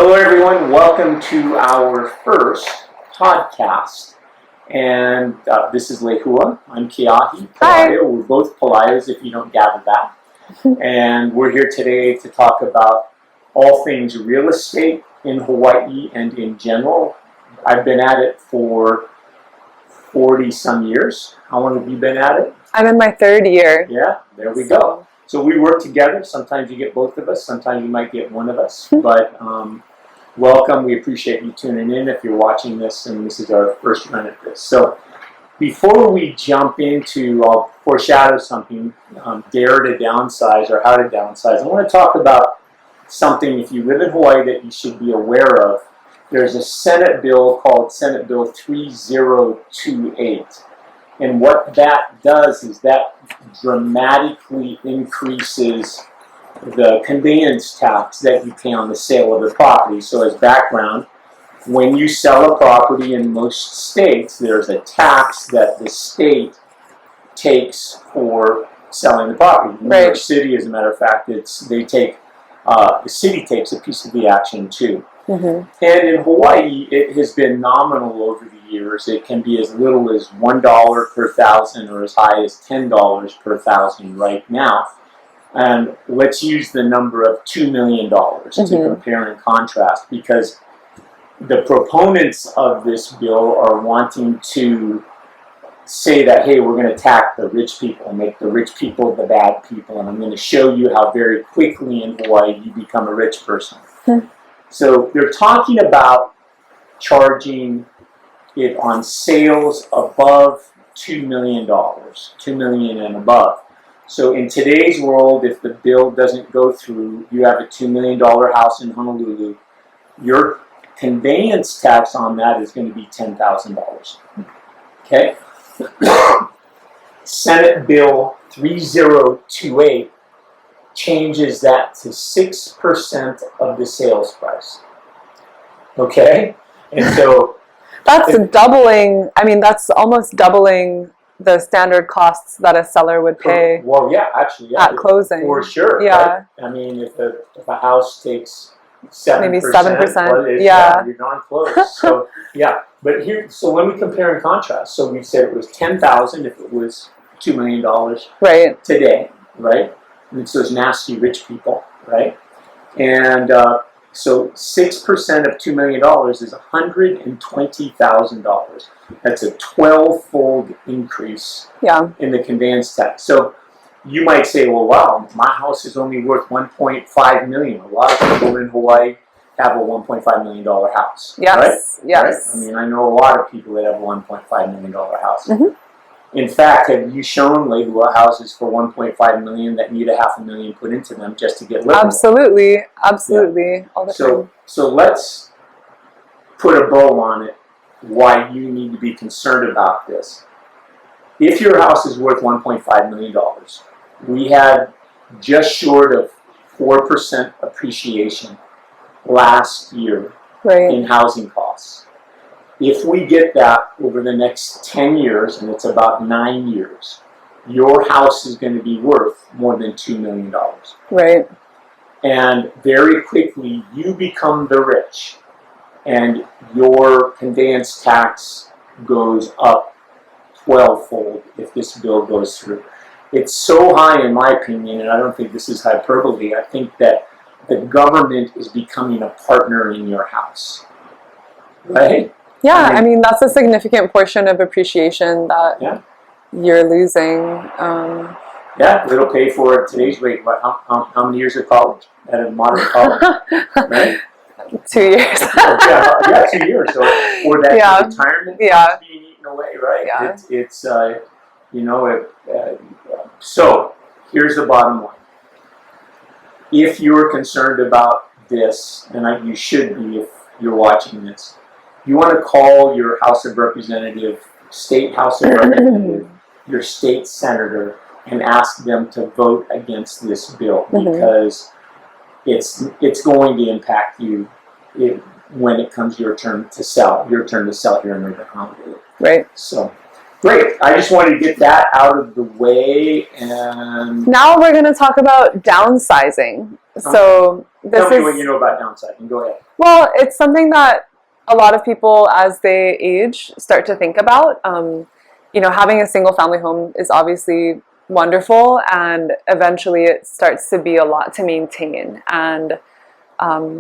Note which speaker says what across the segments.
Speaker 1: Hello everyone, welcome to our first podcast. And this is Lehua, I'm Keahi.
Speaker 2: Hi.
Speaker 1: We're both Palaya's if you don't gather that. And we're here today to talk about all things real estate in Hawaii and in general. I've been at it for 40 some years. How long have you been at it?
Speaker 2: I'm in my third year.
Speaker 1: Yeah, there we go. So we work together. Sometimes you get both of us. Sometimes you might get one of us. But welcome. We appreciate you tuning in if you're watching this, and this is our first run at this. So before we jump into, I'll foreshadow something, dare to downsize or how to downsize. I want to talk about something, if you live in Hawaii, that you should be aware of. There's a Senate bill called Senate Bill 3028. And what that does is that dramatically increases the conveyance tax that you pay on the sale of the property. So as background, when you sell a property in most states, there's a tax that the state takes for selling the property. In New York City, as a matter of fact, the city takes a piece of the action too. Mm-hmm. And in Hawaii, it has been nominal over the years. It can be as little as $1 per thousand or as high as $10 per thousand right now. And let's use the number of $2 million to compare and contrast, because the proponents of this bill are wanting to say that, hey, we're going to attack the rich people and make the rich people the bad people. And I'm going to show you how very quickly in Hawaii you become a rich person. So they're talking about charging it on sales above $2 million, $2 million and above. So in today's world, if the bill doesn't go through, you have a $2 million house in Honolulu, your conveyance tax on that is going to be $10,000. Okay? Senate Bill 3028 changes that to 6% of the sales price. Okay? And so
Speaker 2: that's doubling, that's almost doubling the standard costs that a seller would pay.
Speaker 1: Well, yeah, actually, yeah,
Speaker 2: at closing.
Speaker 1: For sure.
Speaker 2: Yeah.
Speaker 1: Right? I mean, if a house takes 7%,
Speaker 2: maybe 7%,
Speaker 1: you're darn close. So, yeah. But so when we compare and contrast, so we said it was $10,000 if it was $2 million today, right? And it's those nasty rich people, right? And so 6% of $2 million is $120,000. That's a 12-fold increase in the conveyance tax. So you might say, well, wow, my house is only worth $1.5 million. A lot of people in Hawaii have a $1.5 million house.
Speaker 2: Yes,
Speaker 1: right?
Speaker 2: yes.
Speaker 1: Right? I mean, I know a lot of people that have a $1.5 million house. Mm-hmm. In fact, have you shown Lehua houses for $1.5 million that need $500,000 put into them just to get livable?
Speaker 2: Absolutely, absolutely, yeah. All the time.
Speaker 1: So let's put a bow on it. Why you need to be concerned about this? If your house is worth $1.5 million, we had just short of 4% appreciation last year in housing costs. If we get that over the next 10 years, and it's about 9 years, your house is going to be worth more than $2 million.
Speaker 2: Right.
Speaker 1: And very quickly, you become the rich, and your conveyance tax goes up 12-fold if this bill goes through. It's so high, in my opinion, and I don't think this is hyperbole. I think that the government is becoming a partner in your house. Right?
Speaker 2: Yeah, I mean that's a significant portion of appreciation that you're losing.
Speaker 1: Yeah, it'll pay for at today's rate. How many years of college at a modern college? Right?
Speaker 2: 2 years.
Speaker 1: 2 years. So for that retirement being eaten away, right? Yeah. So here's the bottom line. If you're concerned about this, and you should be if you're watching this, you want to call your House of Representative, State House of Representative, your state senator, and ask them to vote against this bill, because it's going to impact you when it comes your turn to sell here in Honolulu.
Speaker 2: Right.
Speaker 1: So Great. I just wanted to get that out of the way. And
Speaker 2: Now we're going to talk about downsizing. So this
Speaker 1: tell me
Speaker 2: is
Speaker 1: what you know about downsizing. Go ahead.
Speaker 2: well, it's something that a lot of people, as they age, start to think about. Having a single family home is obviously wonderful, and eventually it starts to be a lot to maintain. And as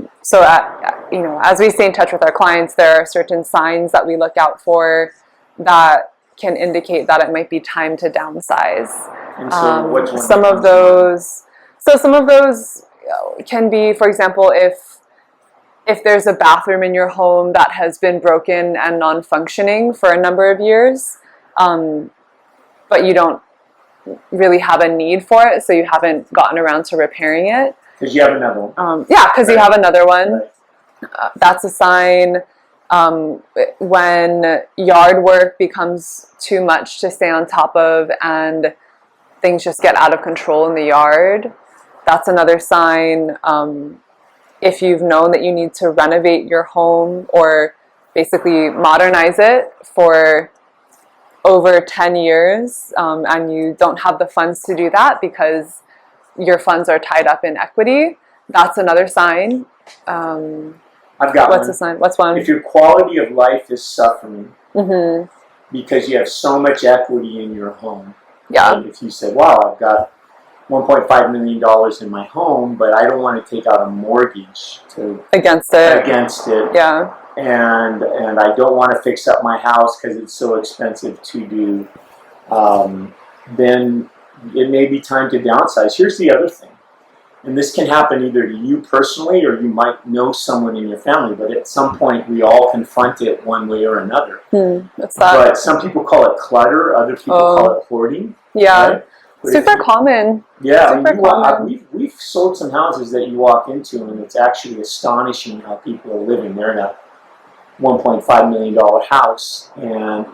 Speaker 2: we stay in touch with our clients, there are certain signs that we look out for that can indicate that it might be time to downsize.
Speaker 1: And so what's one
Speaker 2: Some of those, can be, for example, if there's a bathroom in your home that has been broken and non-functioning for a number of years, but you don't really have a need for it, so you haven't gotten around to repairing it.
Speaker 1: Because you have another one.
Speaker 2: Because you have another one.
Speaker 1: Right.
Speaker 2: That's a sign. When yard work becomes too much to stay on top of and things just get out of control in the yard, that's another sign. If you've known that you need to renovate your home or basically modernize it for over 10 years and you don't have the funds to do that because your funds are tied up in equity, that's another sign.
Speaker 1: I've got
Speaker 2: What's
Speaker 1: one.
Speaker 2: a sign? What's one?
Speaker 1: If your quality of life is suffering
Speaker 2: Mm-hmm.
Speaker 1: because you have so much equity in your home.
Speaker 2: Yeah.
Speaker 1: Right? If you say, wow, I've got $1.5 million in my home, but I don't want to take out a mortgage
Speaker 2: Against it.
Speaker 1: Yeah. And I don't want to fix up my house because it's so expensive to do, then it may be time to downsize. Here's the other thing. And this can happen either to you personally or you might know someone in your family, but at some point we all confront it one way or another.
Speaker 2: What's that?
Speaker 1: But some people call it clutter, other people call it hoarding.
Speaker 2: Yeah.
Speaker 1: Right?
Speaker 2: Super common.
Speaker 1: Yeah,
Speaker 2: Super common.
Speaker 1: we've sold some houses that you walk into and it's actually astonishing how people are living. They're in a $1.5 million house and I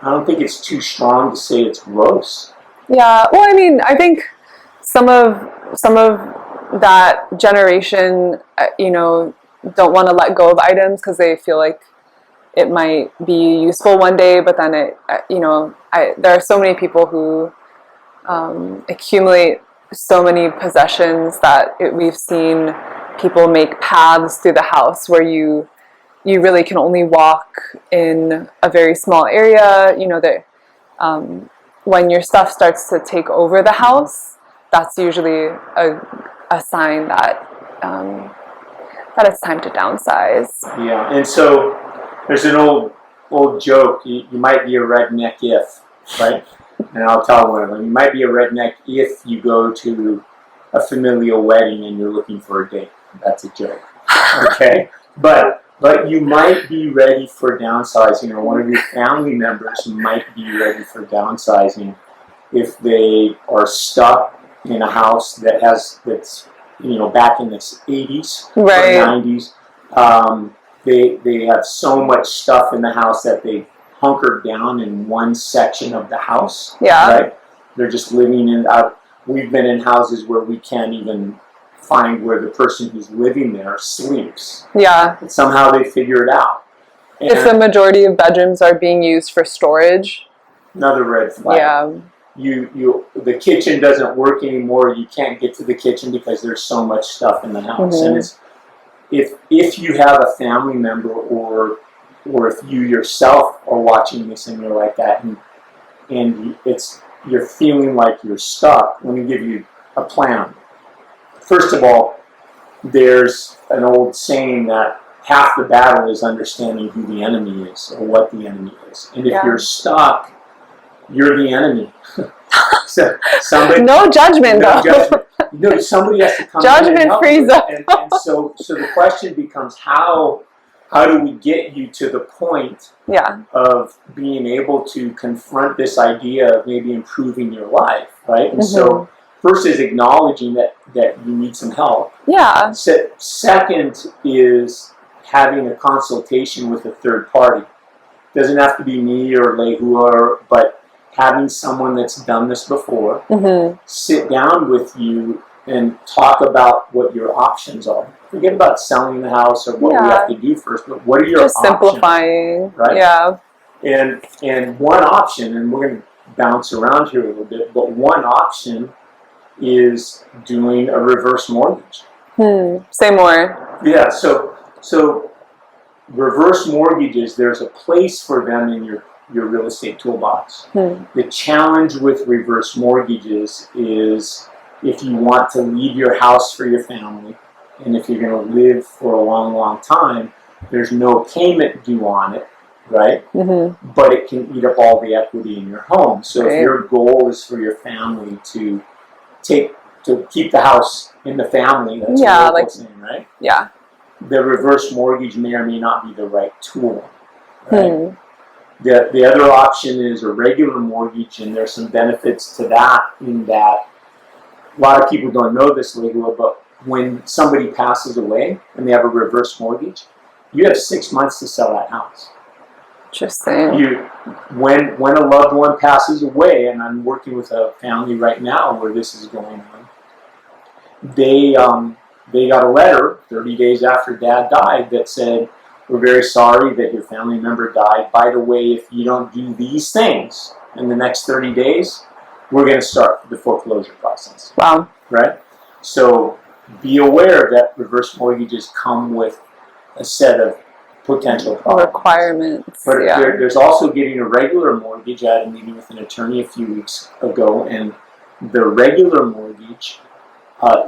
Speaker 1: don't think it's too strong to say it's gross.
Speaker 2: Yeah. Well, I mean, I think some of that generation, don't want to let go of items because they feel like it might be useful one day, but then there are so many people who accumulate so many possessions that we've seen people make paths through the house where you really can only walk in a very small area. When your stuff starts to take over the house, that's usually a sign that it's time to downsize.
Speaker 1: Yeah, and so there's an old joke. You might be a redneck if, right? And I'll tell one of them. You might be a redneck if you go to a familial wedding and you're looking for a date. That's a joke. Okay? But you might be ready for downsizing, or one of your family members might be ready for downsizing if they are stuck in a house that's back in the 80s
Speaker 2: Right.
Speaker 1: or 90s. They have so much stuff in the house that they hunkered down in one section of the house.
Speaker 2: Yeah.
Speaker 1: Right? They're just living in. We've been in houses where we can't even find where the person who's living there sleeps.
Speaker 2: Yeah.
Speaker 1: But somehow they figure it out. And
Speaker 2: If the majority of bedrooms are being used for storage.
Speaker 1: Another red flag.
Speaker 2: Yeah.
Speaker 1: The kitchen doesn't work anymore. You can't get to the kitchen because there's so much stuff in the house.
Speaker 2: Mm-hmm.
Speaker 1: And if you have a family member or if you yourself are watching this and you're like that and you're feeling like you're stuck, let me give you a plan. First of all, there's an old saying that half the battle is understanding who the enemy is or what the enemy is. And if you're stuck, you're the enemy. So
Speaker 2: no judgment, though.
Speaker 1: Judgment. Somebody has to come
Speaker 2: Judgment
Speaker 1: in and help
Speaker 2: free
Speaker 1: you.
Speaker 2: zone.
Speaker 1: And so the question becomes how do we get you to the point of being able to confront this idea of maybe improving your life, right? And so first is acknowledging that you need some help.
Speaker 2: Yeah.
Speaker 1: Second is having a consultation with a third party. Doesn't have to be me or Lehua, but having someone that's done this before, sit down with you and talk about what your options are. Forget about selling the house or what we have to do first, but what are your options?
Speaker 2: Just simplifying.
Speaker 1: Right?
Speaker 2: Yeah.
Speaker 1: And one option, and we're going to bounce around here a little bit, but one option is doing a reverse mortgage.
Speaker 2: Say more.
Speaker 1: Yeah, so reverse mortgages, there's a place for them in your real estate toolbox. The challenge with reverse mortgages is if you want to leave your house for your family, and if you're going to live for a long, long time, there's no payment due on it, right? But it can eat up all the equity in your home. So if your goal is for your family to keep the house in the family, that's what we're like saying, right?
Speaker 2: Yeah.
Speaker 1: The reverse mortgage may or may not be the right tool, right? The other option is a regular mortgage, and there's some benefits to that in that a lot of people don't know this, Lehua, but when somebody passes away and they have a reverse mortgage, you have 6 months to sell that house.
Speaker 2: Interesting.
Speaker 1: When a loved one passes away, and I'm working with a family right now where this is going on, they got a letter 30 days after Dad died that said, "We're very sorry that your family member died. By the way, if you don't do these things in the next 30 days, we're going to start the foreclosure process."
Speaker 2: Wow.
Speaker 1: Right? So be aware that reverse mortgages come with a set of potential problems.
Speaker 2: Requirements.
Speaker 1: But there's also getting a regular mortgage. I had a meeting with an attorney a few weeks ago, and the regular mortgage,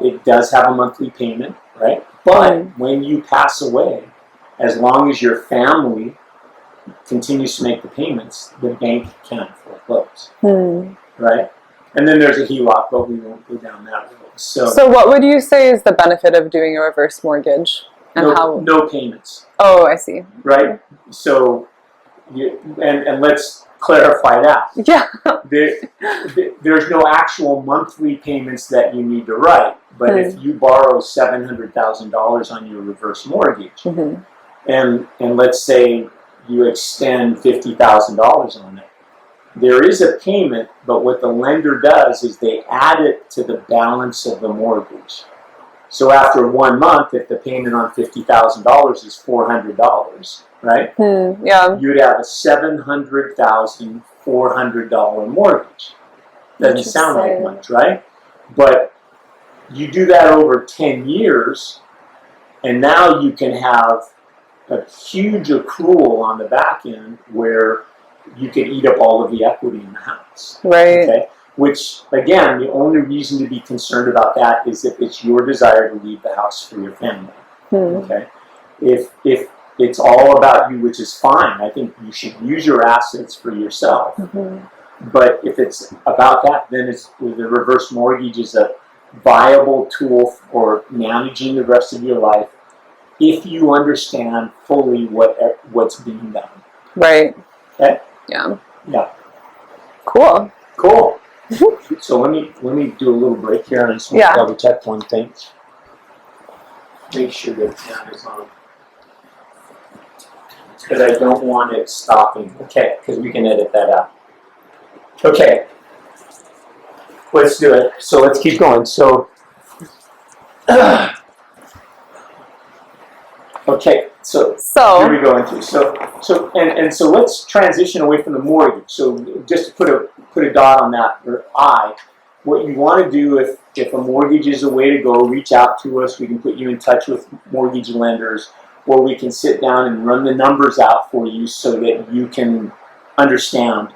Speaker 1: it does have a monthly payment, right? But when you pass away, as long as your family continues to make the payments, the bank can't foreclose, right? And then there's a HELOC, but we won't go down that road.
Speaker 2: So what would you say is the benefit of doing a reverse mortgage? And
Speaker 1: no payments.
Speaker 2: Oh, I see.
Speaker 1: Right? So, and let's clarify that.
Speaker 2: Yeah.
Speaker 1: There's no actual monthly payments that you need to write, but if you borrow $700,000 on your reverse mortgage, and let's say you extend $50,000 on it, there is a payment, but what the lender does is they add it to the balance of the mortgage. So after 1 month, if the payment on $50,000 is $400, right?
Speaker 2: Yeah.
Speaker 1: You'd have a $700,400 mortgage. Doesn't sound like much, right? But you do that over 10 years, and now you can have a huge accrual on the back end where you can eat up all of the equity in the house.
Speaker 2: Right.
Speaker 1: Okay? Which, again, the only reason to be concerned about that is if it's your desire to leave the house for your family. Okay? If it's all about you, which is fine, I think you should use your assets for yourself. But if it's about that, then the reverse mortgage is a viable tool for managing the rest of your life if you understand fully what's being done.
Speaker 2: Right.
Speaker 1: Okay?
Speaker 2: Yeah.
Speaker 1: Yeah.
Speaker 2: Cool.
Speaker 1: So let me do a little break here, and I just want to double check one thing. Make sure that that is on, because I don't want it stopping. Okay, because we can edit that out. Okay, let's do it. So let's keep going. So, okay. So here we go into so let's transition away from the mortgage. So just to put a dot on that, or what you want to do if a mortgage is a way to go, reach out to us. We can put you in touch with mortgage lenders, or we can sit down and run the numbers out for you so that you can understand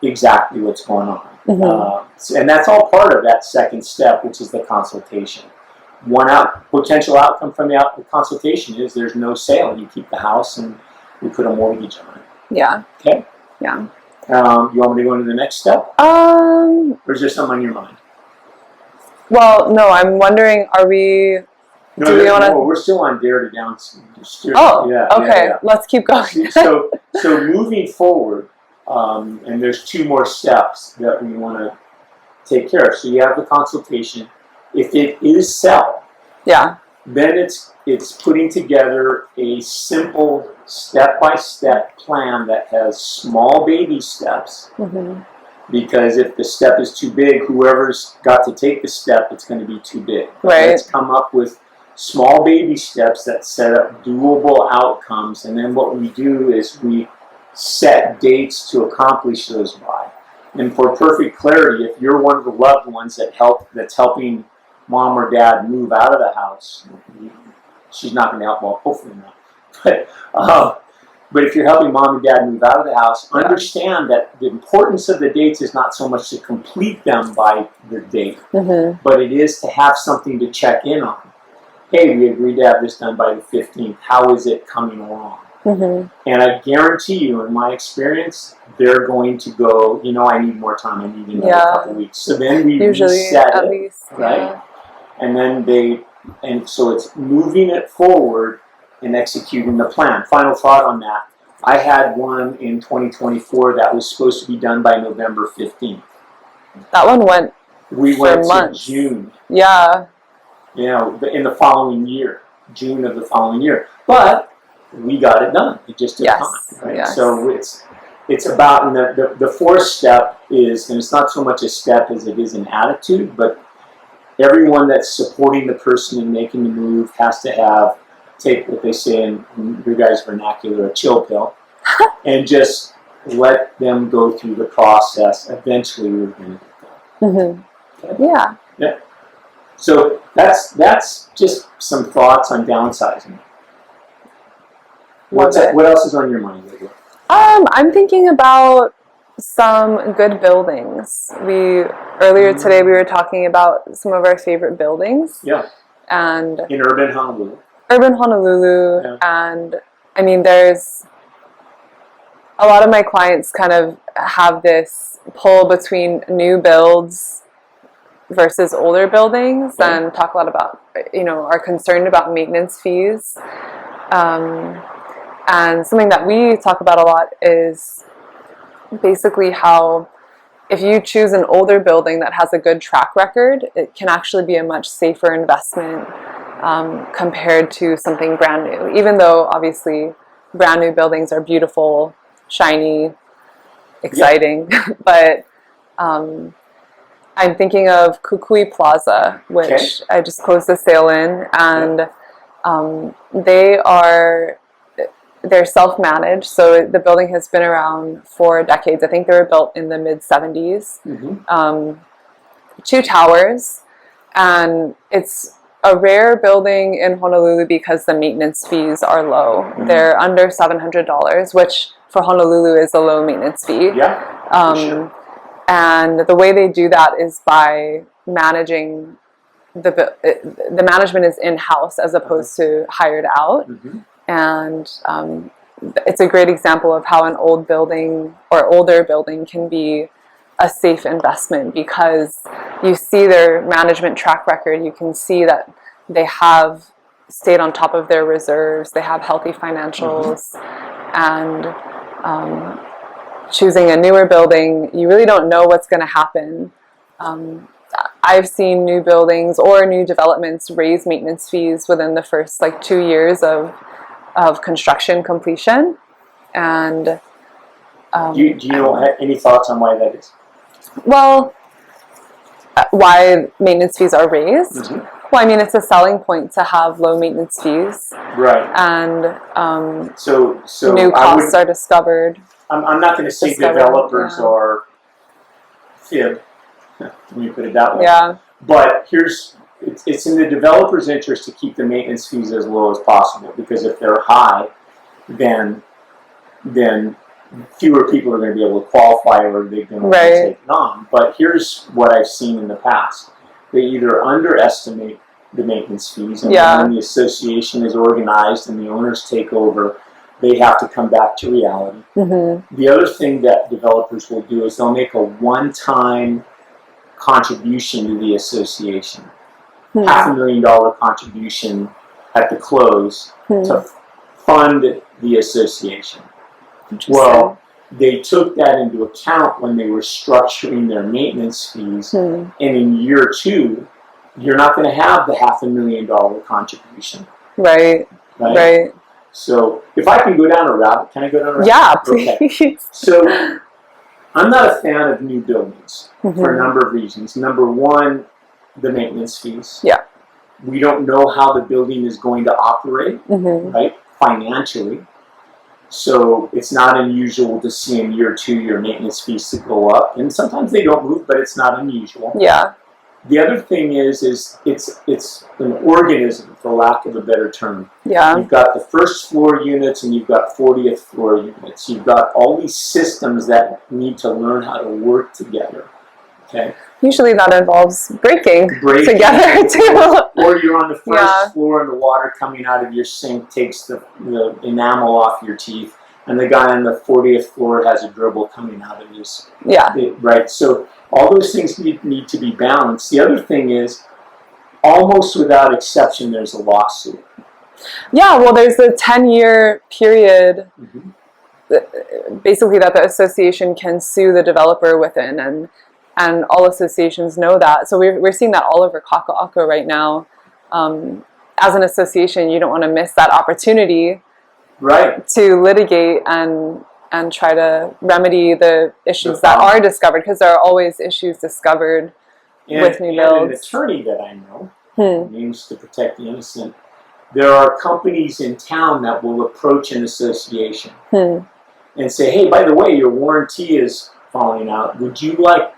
Speaker 1: exactly what's going on. And that's all part of that second step, which is the consultation. One potential outcome from the consultation is there's no sale. You keep the house and we put a mortgage on it. Yeah. Okay?
Speaker 2: Yeah.
Speaker 1: You want me to go into the next step? Or is there something on your mind?
Speaker 2: Well, no, I'm wondering, are we...
Speaker 1: We're still on dare to down.
Speaker 2: Okay. Let's keep going.
Speaker 1: so moving forward, and there's 2 more steps that we want to take care of. So you have the consultation. If it is sell, then it's putting together a simple step-by-step plan that has small baby steps. Because if the step is too big, whoever's got to take the step, it's going to be too big.
Speaker 2: Right.
Speaker 1: Let's come up with small baby steps that set up doable outcomes, and then what we do is we set dates to accomplish those by. And for perfect clarity, if you're one of the loved ones that's helping mom or dad move out of the house, she's not going to help, well, hopefully not. But if you're helping mom and dad move out of the house, understand that the importance of the dates is not so much to complete them by the date, but it is to have something to check in on. Hey, we agreed to have this done by the 15th. How is it coming along? And I guarantee you, in my experience, they're going to go, I need more time. I need another couple weeks. So then we reset
Speaker 2: at
Speaker 1: it,
Speaker 2: least,
Speaker 1: right? And then so it's moving it forward and executing the plan. Final thought on that. I had one in 2024 that was supposed to be done by November 15th.
Speaker 2: That one went
Speaker 1: We
Speaker 2: for
Speaker 1: went
Speaker 2: months.
Speaker 1: to June.
Speaker 2: Yeah.
Speaker 1: In the following year, June of the following year. But we got it done. It just took time. Right?
Speaker 2: Yes.
Speaker 1: So it's about, and the fourth step is, and it's not so much a step as it is an attitude, but everyone that's supporting the person in making the move has to take what they say in your guys' vernacular, a chill pill, and just let them go through the process. Eventually, we're going to get done. Okay?
Speaker 2: Yeah.
Speaker 1: So that's just some thoughts on downsizing. What else is on your mind, Lehua?
Speaker 2: I'm thinking about some good buildings. Earlier today we were talking about some of our favorite buildings.
Speaker 1: Yeah.
Speaker 2: And
Speaker 1: in urban Honolulu.
Speaker 2: And I mean, there's a lot of my clients kind of have this pull between new builds versus older buildings, and talk a lot about, are concerned about maintenance fees. And something that we talk about a lot is basically how if you choose an older building that has a good track record, it can actually be a much safer investment compared to something brand new. Even though obviously brand new buildings are beautiful, shiny, exciting, but I'm thinking of Kukui Plaza, which I just closed the sale in, and they're self-managed, so the building has been around for decades. I think they were built in the mid-70s. 2 towers, and it's a rare building in Honolulu because the maintenance fees are low. They're under $700, which for Honolulu is a low maintenance fee.
Speaker 1: Yeah, sure.
Speaker 2: And the way they do that is by managing the management is in-house as opposed to hired out. And it's a great example of how an old building or older building can be a safe investment, because you see their management track record. You can see that they have stayed on top of their reserves. They have healthy financials. And choosing a newer building, you really don't know what's going to happen. I've seen new buildings or new developments raise maintenance fees within the first 2 years of construction completion. And
Speaker 1: do you know any thoughts on why that is?
Speaker 2: Well, why maintenance fees are raised? Well, I mean, it's a selling point to have low maintenance fees,
Speaker 1: right?
Speaker 2: And
Speaker 1: so
Speaker 2: new costs are discovered.
Speaker 1: I'm not going to say developers are fib. Let me put it that way.
Speaker 2: Yeah.
Speaker 1: But it's in the developer's interest to keep the maintenance fees as low as possible, because if they're high, then fewer people are going to be able to qualify, or they're going to take it on. But here's what I've seen in the past. They either underestimate the maintenance fees, and when the association is organized and the owners take over, they have to come back to reality. The other thing that developers will do is they'll make a one-time contribution to the association. $500,000 contribution at the close to fund the association. Well, they took that into account when they were structuring their maintenance fees, and in year 2, you're not going to have the $500,000 contribution. Right. So, if I can go down a rabbit, can I go down a rabbit?
Speaker 2: Yeah, please.
Speaker 1: Okay. So, I'm not a fan of new buildings for a number of reasons. Number one, the maintenance fees.
Speaker 2: Yeah.
Speaker 1: We don't know how the building is going to operate, right, financially. So it's not unusual to see in year 2 your maintenance fees to go up, and sometimes they don't move, but it's not unusual.
Speaker 2: Yeah.
Speaker 1: The other thing is it's an organism, for lack of a better term.
Speaker 2: Yeah.
Speaker 1: You've got the first floor units and you've got 40th floor units. You've got all these systems that need to learn how to work together. Okay.
Speaker 2: Usually that involves breaking together too.
Speaker 1: Or you're on the first floor and the water coming out of your sink takes the enamel off your teeth, and the guy on the 40th floor has a dribble coming out of his.
Speaker 2: Yeah.
Speaker 1: Right. So all those things need to be balanced. The other thing is, almost without exception, there's a lawsuit.
Speaker 2: Yeah. Well, there's a 10-year period. Basically, that the association can sue the developer within, and all associations know that. So we're seeing that all over Kaka'ako right now. As an association, you don't want to miss that opportunity,
Speaker 1: right,
Speaker 2: to litigate and try to remedy the issues that are discovered, because there are always issues discovered with new builds.
Speaker 1: An attorney that I know, names to protect the innocent, there are companies in town that will approach an association and say, hey, by the way, your warranty is falling out. Would you like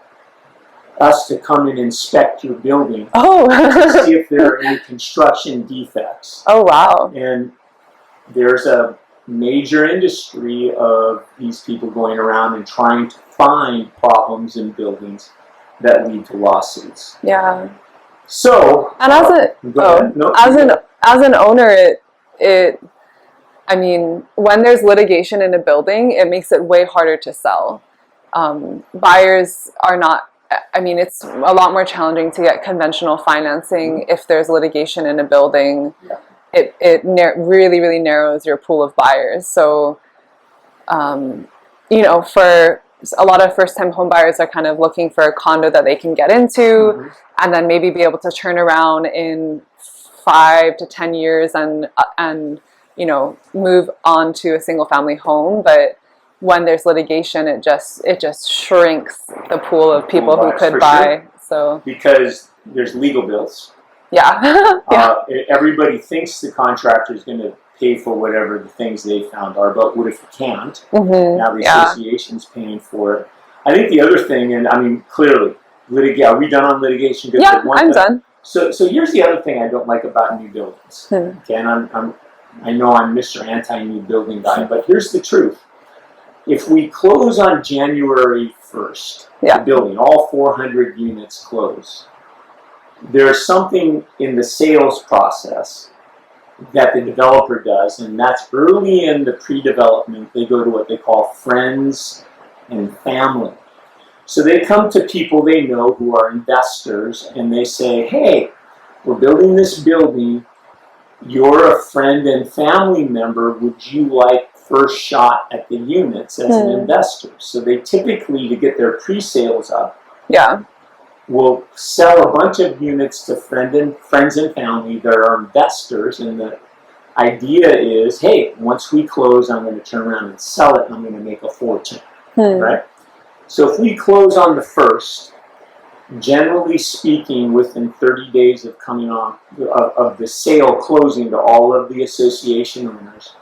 Speaker 1: us to come and inspect your building to see if there are any construction defects?
Speaker 2: Oh, wow.
Speaker 1: And there's a major industry of these people going around and trying to find problems in buildings that lead to lawsuits.
Speaker 2: Yeah.
Speaker 1: So,
Speaker 2: and as an owner, I mean, when there's litigation in a building, it makes it way harder to sell. Buyers are not. I mean, it's a lot more challenging to get conventional financing if there's litigation in a building.
Speaker 1: Yeah.
Speaker 2: It really, really narrows your pool of buyers. So, for a lot of first-time home buyers are kind of looking for a condo that they can get into and then maybe be able to turn around in 5 to 10 years and move on to a single-family home. But when there's litigation, it just shrinks the pool of people who could buy. Sure. So
Speaker 1: because there's legal bills.
Speaker 2: Yeah.
Speaker 1: Everybody thinks the contractor is going to pay for whatever the things they found are, but what if you can't? Now the association's paying for it. I think the other thing, and I mean, clearly, are we done on litigation?
Speaker 2: Yeah, I'm done.
Speaker 1: So here's the other thing I don't like about new buildings. Okay, and I know I'm Mr. Anti-New Building guy, but here's the truth. If we close on January 1st, the building, all 400 units close, there's something in the sales process that the developer does, and that's early in the pre-development. They go to what they call friends and family. So they come to people they know who are investors, and they say, hey, we're building this building. You're a friend and family member. Would you like first shot at the units as an investor? So they typically, to get their pre-sales up, will sell a bunch of units to friends and family that are investors, and the idea is, hey, once we close, I'm going to turn around and sell it, and I'm going to make a fortune, right? So if we close on the 1st, generally speaking, within 30 days of coming on of the sale closing to all of the association owners,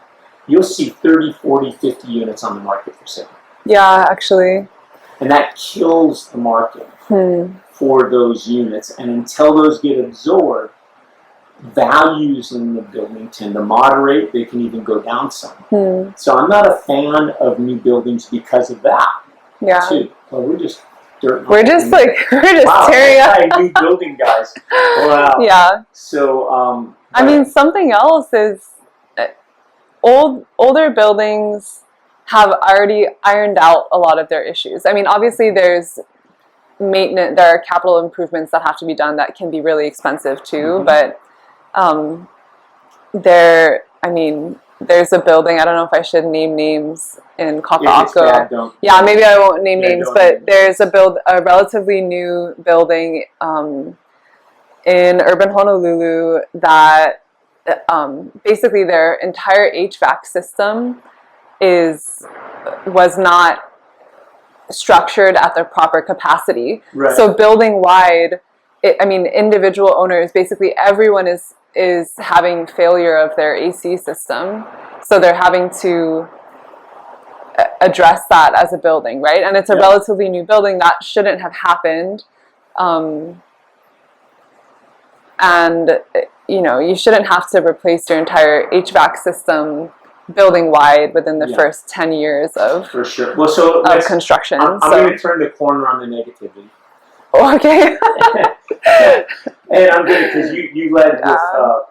Speaker 1: you'll see 30, 40, 50 units on the market for sale.
Speaker 2: Yeah, actually.
Speaker 1: And that kills the market for those units. And until those get absorbed, values in the building tend to moderate. They can even go down some. So I'm not a fan of new buildings because of that.
Speaker 2: Yeah.
Speaker 1: Too. Well, we're just tearing
Speaker 2: up.
Speaker 1: New building guys. Wow.
Speaker 2: Yeah.
Speaker 1: So
Speaker 2: I mean, something else is older buildings have already ironed out a lot of their issues. I mean, obviously there's maintenance, there are capital improvements that have to be done that can be really expensive too, but there's a building, I don't know if I should name names, in Kaka'ako. Yeah, maybe I won't name names, but there's a relatively new building in urban Honolulu that basically their entire HVAC system was not structured at the proper capacity. Right. So building wide, individual owners, basically everyone is having failure of their AC system. So they're having to address that as a building, right? And it's a relatively new building that shouldn't have happened. And, you know, you shouldn't have to replace your entire HVAC system building-wide within the first 10 years of,
Speaker 1: for sure. Well, so
Speaker 2: of construction.
Speaker 1: I'm going to turn the corner on the negativity.
Speaker 2: Okay.
Speaker 1: And I'm good because you led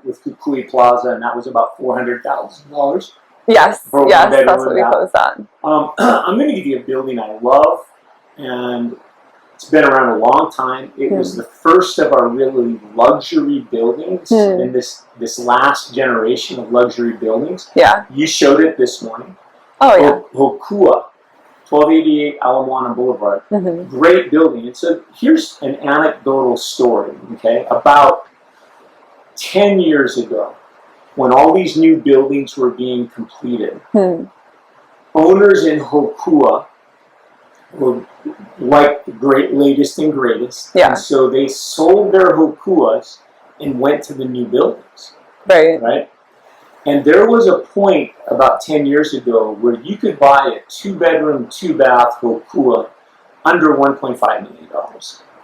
Speaker 1: with Kukui Plaza, and that was about $400,000.
Speaker 2: Yes, yes, that's what we closed on.
Speaker 1: I'm going to give you a building I love, and it's been around a long time. It was the first of our really luxury buildings in this last generation of luxury buildings.
Speaker 2: Yeah.
Speaker 1: You showed it this morning.
Speaker 2: Oh, yeah.
Speaker 1: Hokua, 1288 Ala Moana Boulevard. Great building. And so here's an anecdotal story, okay, about 10 years ago, when all these new buildings were being completed, owners in Hokua were like the great latest and greatest.
Speaker 2: Yeah.
Speaker 1: And so they sold their Hokuas and went to the new buildings.
Speaker 2: Right.
Speaker 1: Right? And there was a point about 10 years ago where you could buy a 2-bedroom, 2-bath Hokua under $1.5 million.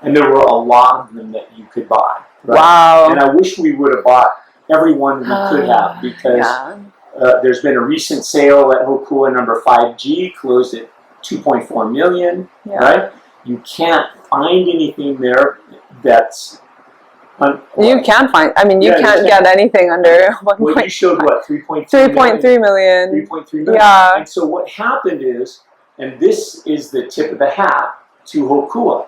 Speaker 1: And there were a lot of them that you could buy. Right?
Speaker 2: Wow.
Speaker 1: And I wish we would have bought every one we could have, because there's been a recent sale at Hokua number 5G, closed at $2.4 million, right? You can't find anything there that's...
Speaker 2: you can find, I mean, you can't get anything under 1.
Speaker 1: Well, you showed what, 3.3
Speaker 2: million?
Speaker 1: 3.3 million.
Speaker 2: Yeah.
Speaker 1: And so what happened is, and this is the tip of the hat to Hokua,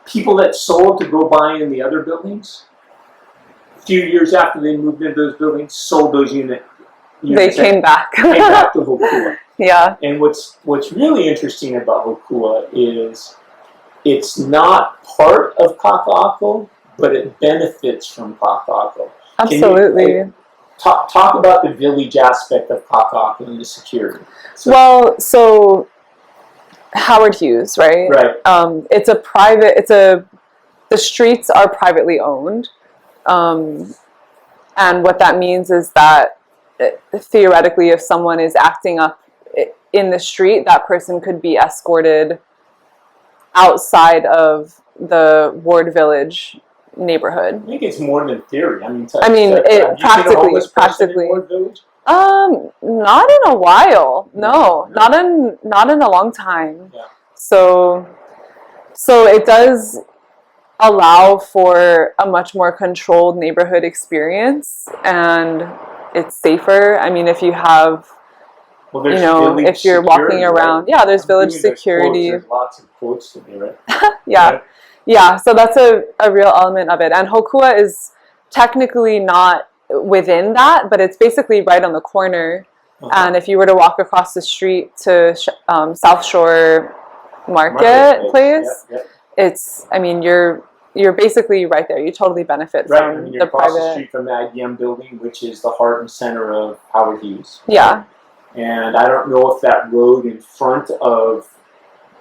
Speaker 1: people that sold to go buy in the other buildings, a few years after they moved into those buildings, sold those units.
Speaker 2: They came back.
Speaker 1: Came back to Hokua.
Speaker 2: Yeah.
Speaker 1: And what's really interesting about Hokua is it's not part of Kaka'ako, but it benefits from Kaka'ako.
Speaker 2: Absolutely.
Speaker 1: Talk about the village aspect of Kaka'ako and the security.
Speaker 2: So Howard Hughes, right?
Speaker 1: Right.
Speaker 2: It's a private, the streets are privately owned. And what that means is that theoretically, if someone is acting up in the street, that person could be escorted outside of the Ward Village neighborhood.
Speaker 1: I think it's more than theory. I mean,
Speaker 2: practically. Not in a while. No, not in a long time.
Speaker 1: Yeah.
Speaker 2: So it does allow for a much more controlled neighborhood experience, and it's safer. I mean, if you have, if you're walking around, there's village security.
Speaker 1: There's lots of quotes to me, right?
Speaker 2: Yeah, so that's a real element of it. And Hokua is technically not within that, but it's basically right on the corner. And if you were to walk across the street to South Shore Marketplace, it's, I mean, you're basically right there. You totally benefit from
Speaker 1: I mean, you're across the street from the IBM building, which is the heart and center of Howard Hughes.
Speaker 2: Yeah.
Speaker 1: And I don't know if that road in front of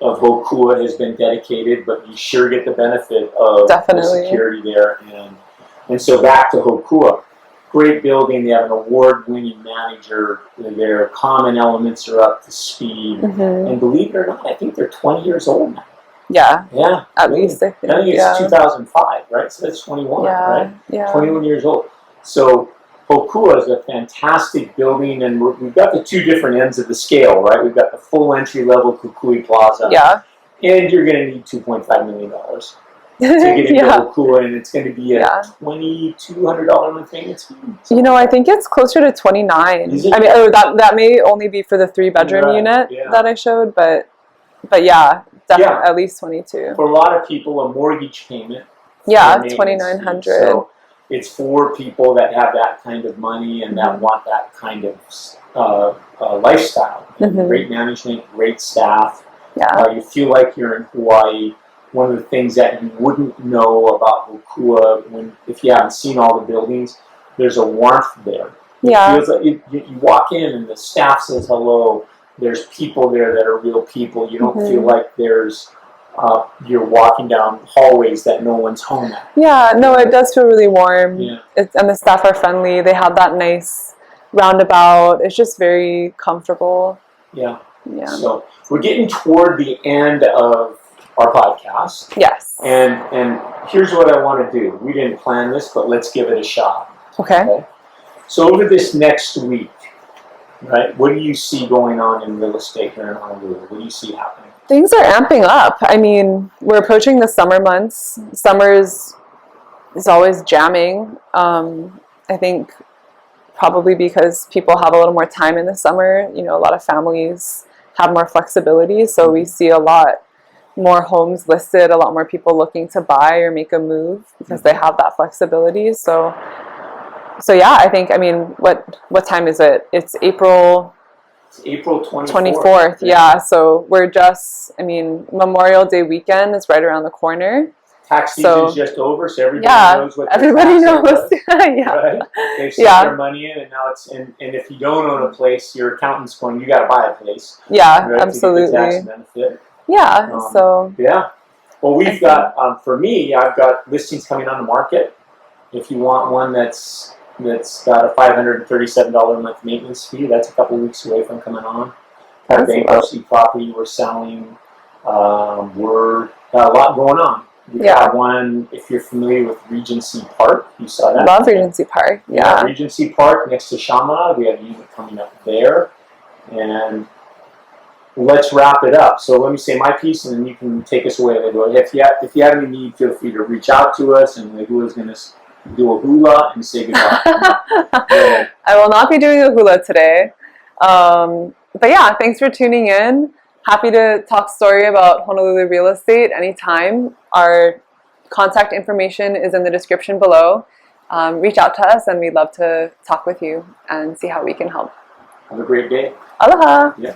Speaker 1: Hokua has been dedicated, but you sure get the benefit of the security there. And so back to Hokua. Great building. They have an award-winning manager. Their common elements are up to speed. And believe it or not, I think they're 20 years old now.
Speaker 2: Yeah.
Speaker 1: Yeah.
Speaker 2: At least. I think
Speaker 1: it's 2005, right? So that's 21, right?
Speaker 2: Yeah.
Speaker 1: 21 years old. So Hokua is a fantastic building, and we've got the two different ends of the scale, right? We've got the full entry-level Kukui Plaza. Yeah. And you're going to need $2.5 million to get into Hokua, and it's going to be a $2,200 month payment.
Speaker 2: I think it's closer to 29. I mean, that may only be for the 3-bedroom unit that I showed, but yeah, definitely at least 22.
Speaker 1: For a lot of people, a mortgage payment.
Speaker 2: Yeah, $2,900.
Speaker 1: So it's for people that have that kind of money and that want that kind of lifestyle. Great management, great staff. Yeah. You feel like you're in Hawaii. One of the things that you wouldn't know about Hokua, if you haven't seen all the buildings, there's a warmth there. It feels like you walk in and the staff says hello. There's people there that are real people. You don't feel like you're walking down hallways that no one's home at.
Speaker 2: Yeah, no, it does feel really warm. Yeah. And the staff are friendly. They have that nice roundabout. It's just very comfortable.
Speaker 1: Yeah.
Speaker 2: Yeah.
Speaker 1: So we're getting toward the end of our podcast.
Speaker 2: Yes.
Speaker 1: And here's what I want to do. We didn't plan this, but let's give it a shot.
Speaker 2: Okay.
Speaker 1: So over this next week, right, what do you see going on in real estate here in Honolulu? What do you see happening?
Speaker 2: Things are amping up. I mean, we're approaching the summer months. Summer is always jamming. I think probably because people have a little more time in the summer. You know, a lot of families have more flexibility, so we see a lot more homes listed, a lot more people looking to buy or make a move because they have that flexibility. So yeah, I think, I mean, what time is it? It's April 24th. Yeah, so we're just, I mean, Memorial Day weekend is right around the corner.
Speaker 1: Tax season's just over, so everybody knows what
Speaker 2: everybody knows.
Speaker 1: Was,
Speaker 2: yeah.
Speaker 1: Right? They've sent their money in, and now it's and if you don't own a place, your accountant's going, you got to buy a place.
Speaker 2: Yeah,
Speaker 1: right,
Speaker 2: absolutely.
Speaker 1: To get the tax benefit.
Speaker 2: Yeah.
Speaker 1: Yeah. Well, we've got for me, I've got listings coming on the market. If you want one that's got a $537 a month maintenance fee, that's a couple weeks away from coming on. Got a bankruptcy property we're selling. We're got a lot going on. We've got one, if you're familiar with Regency Park, you saw that.
Speaker 2: Love Regency Park. Yeah.
Speaker 1: Regency Park next to Shamala. We have a unit coming up there. And let's wrap it up. So let me say my piece, and then you can take us away. If you have any need, feel free to reach out to us, and Lehua's going to do a hula and say goodbye.
Speaker 2: I will not be doing a hula today. But yeah, thanks for tuning in. Happy to talk story about Honolulu real estate anytime. Our contact information is in the description below. Reach out to us, and we'd love to talk with you and see how we can help.
Speaker 1: Have a great day.
Speaker 2: Aloha.
Speaker 1: Yeah.